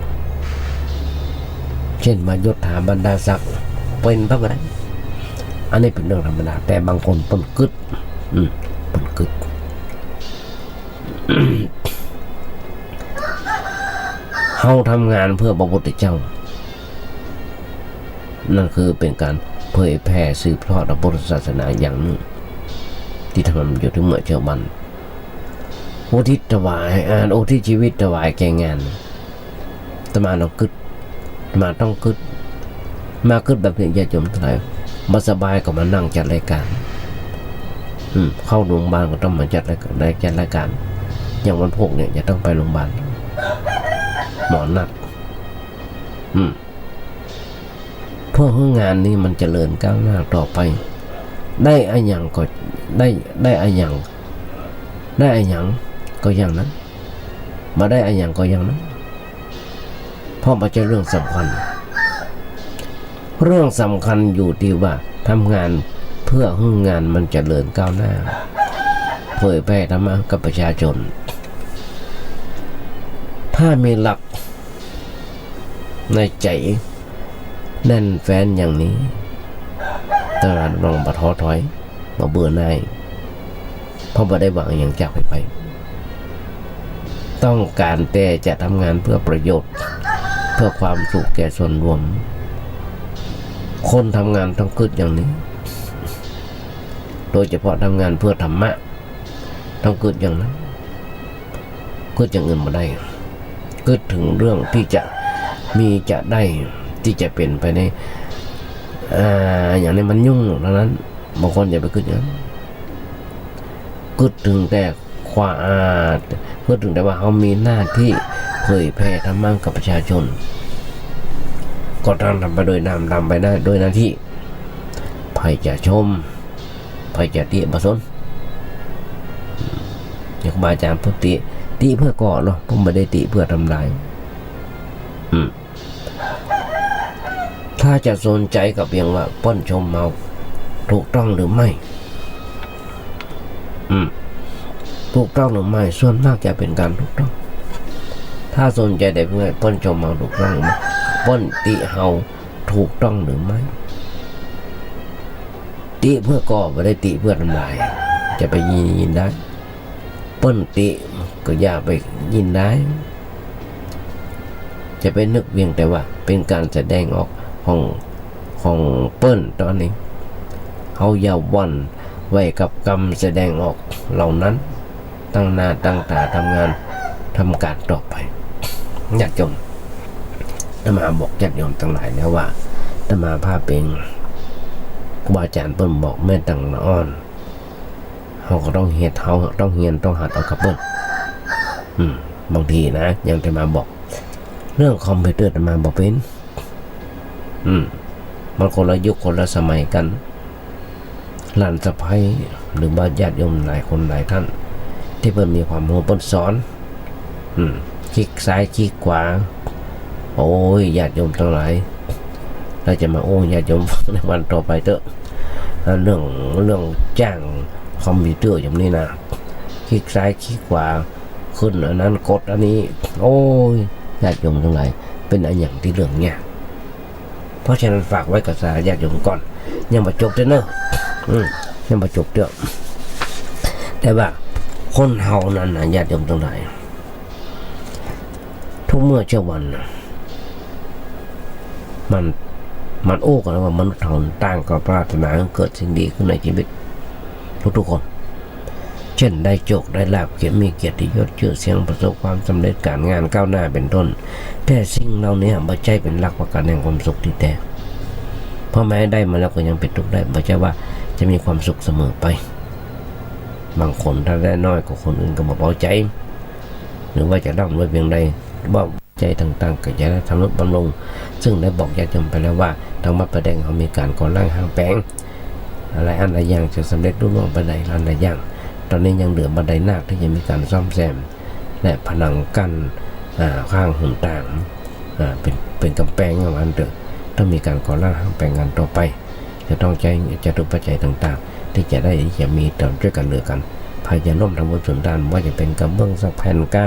เช่นมายศถาบรรดาศักดิ์เป็นพระก็ได้อันนี้เป็นเรื่องธรรมดาแต่บางคนปนกึดปนกึด เฮาทำงานเพื่อพระพุทธเจ้านั่นคือเป็นการเผยแผ่สืบทอดพระพุทธศาสนาอย่างหนึ่งที่ทำอยู่ถึงเมื่อเจ้าบันอุทิศถวายอุทิศชีวิตถวายแก่งานอาตมาต้องกึดอาตมาต้องกึดมากึดแบบนี้ญาติโยมทั้งหลายมาสบายก็มานั่งจัดรายการเข้าโรงพยาบาลก็ต้องมาจัดรายการอย่างวันพุธเนี่ยจะต้องไปโรงพยาบาลหมอนัดเพื่อให้งานนี้มันเจริญก้าวหน้าต่อไปได้อะไรอย่างก็ได้อะไรอย่างก็อย่างนั้นมาได้อะไรอย่างก็อย่างนั้นเพราะมันจะเรื่องสำคัญอยู่ที่ว่าทำงานเพื่อให้งานมันเจริญก้าวหน้าเผยแพร่ธรรมะกับประชาชนถ้ามีหลักในใจแน่นแฟนอย่างนี้ตลาดลองมาท้อถอยมาเบื่อหน่ายเพราะไม่ได้หวังอย่างจากไปต้องการแต่จะทำงานเพื่อประโยชน์เพื่อความสุขแก่ส่วนรวมคนทำงานต้องคิดอย่างนี้โดยเฉพาะทำงานเพื่อธรรมะต้องคิดอย่างนั้นคิดอย่างอื่นมาได้คิดถึงเรื่องที่จะมีจะได้ที่จะเป็นไปในอย่างนี้มันยุ่งดังนั้นบางคนอย่าไปคิดอย่างนั้นคิดถึงแต่ความคิดถึงแต่ว่าเขามีหน้าที่เผยแผ่ธรรมะกับประชาชนก็ต้องทำไปโดยนามทำไปได้โดยหน้าที่ใครจะชมใครจะติประสนอย่างบาอาจารย์พุทธิติเพื่อก่อเนาะผมไม่ได้ติเพื่อทำลายถ้าจะสนใจกับเพียงว่าป้นชมเมาถูกต้องหรือไม่ถูกต้องหรือไม่ส่วนมากจะเป็นการถูกต้องถ้าสนใจแต่เพื่อป้นชมเมาถูกต้องหรือไม่ป้นติเฮาถูกต้องหรือไม่ติเพื่อก่อไม่ได้ติเพื่อทำลายจะไปยินได้ป้นติก็อย่าไปยินได้จะไปนึกเพียงแต่ว่าเป็นการแสดงออกของเปิ้นตอนนี้เขาอย่าวันไว้กับกรรมแสดงออกเหล่านั้นตั้งหน้าตั้งตาทำงานทำการต่อไปญาติโยมอาตมาบอกญาติโยมทั้งหลายแล้วว่าอาตมาพาเป็นครูบาอาจารย์เปิ้นบอกแม่ตั้งอ่อนเขาก็ต้องเฮียนต้องหัดเอากับเปิ้น บางทีนะยังจะมาบอกเรื่องคอมพิวเตอร์มาบอกเป็นมันคนละยุคคนละสมัยกันหลานสะใภ้หรือว่าญาติโยมหลายคนหลายท่านที่เพิ่นมีความรู้เพิ่นสอนคลิกซ้ายคลิกขวาโอ้ยญาติโยมทั้งหลายเราจะมาโอ้ญาติโยมในวันต่อไปเถอะเรื่องจ้างคอมพิวเตอร์อย่างนี้นะคลิกซ้ายคลิกขวาขึ้นอันนั้นกดอันนี้โอ้ยญาติโยมทั้งหลายเป็นอันอย่างที่เรื่องเนี่ยเพราะฉะนั้นฝากไว้กับสาญาติโยมก่อนยังมาจบเด้อเนอะยังมาจบเด้อแต่ว่าคนเฮานั้นนะญาติโยมทั้งหลายทุกเมื่อเช้าวันนะมันโอ้กันว่ามนุษย์เฮาต่างก็ปรารถนาให้เกิดสิ่งดีขึ้นในชีวิตทุกๆคนเช่นได้โชคได้ลาภเกียรติมีเกียรติยศชื่อเสียงประสบความสำเร็จการงานก้าวหน้าเป็นต้นแต่สิ่งเหล่านี้ไม่ใช่เป็นหลักประกันแห่งความสุขที่แท้เพราะแม้ได้มาแล้วก็ยังเป็นทุกข์ได้ไม่ใช่ว่าจะมีความสุขเสมอไปบางคนถ้าได้น้อยกว่าคนอื่นก็บอกเบาใจหรือว่าจะร่ำรวยเพียงใดว่าใจต่างๆก็จะได้ทำนุบำรุงซึ่งได้บอกญาติโยมไปแล้วว่าทางวัดประแดงเขามีการก่อร่างห้างแปลงอะไรอันใดอย่างจะสำเร็จรุ่งเรืองไปไหนอันใดอย่างตอนนี้ยังเหลือบันไดนาคที่ยังมีการซ่อมแซมและผนังกั้นข้างหุ่นต่างเป็นกำแพงอย่างนั้นเถอะต้องมีการก่อร่างห้างแปลงกันต่อไปจะต้องใช้จตุปัจจัยต่างๆที่จะมีต่อช่วยกันเหลือกันพายาล่มทำบุญส่วนด้านว่าจะเป็นกระเบื้องสักแผ่นกา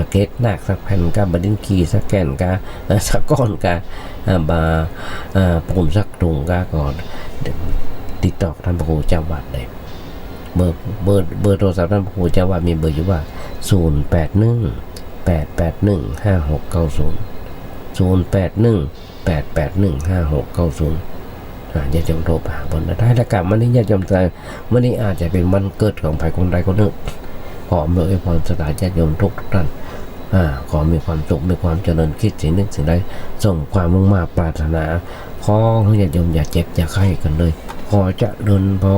เกตนาคสักแผ่นกาบดินขีสักแก่นกาสักก้อนกาบาปูนสักถุงกาก่อนติดต่อท่านพระครูเจ้าวัดเลยเบอร์โทรศัพท์ท่านพระครูเจ้าวัดมีเบอร์อยู่ว่า0818815690 ญาติโยมโทรไปบนได้และกลับวันนี้ญาติโยมใจวันนี้อาจจะเป็นวันเกิดของใครคนใดคนหนึ่งขออวยพรสถานญาติโยมทุกท่านขอมีความสุขมีความเจริญคิดสิ่งนึกสิ่งใดส่งความมุ่งมั่นปรารถนาขอให้ญาติโยมอย่าเจ็บอย่าไข้กันเลยขอเจริญพร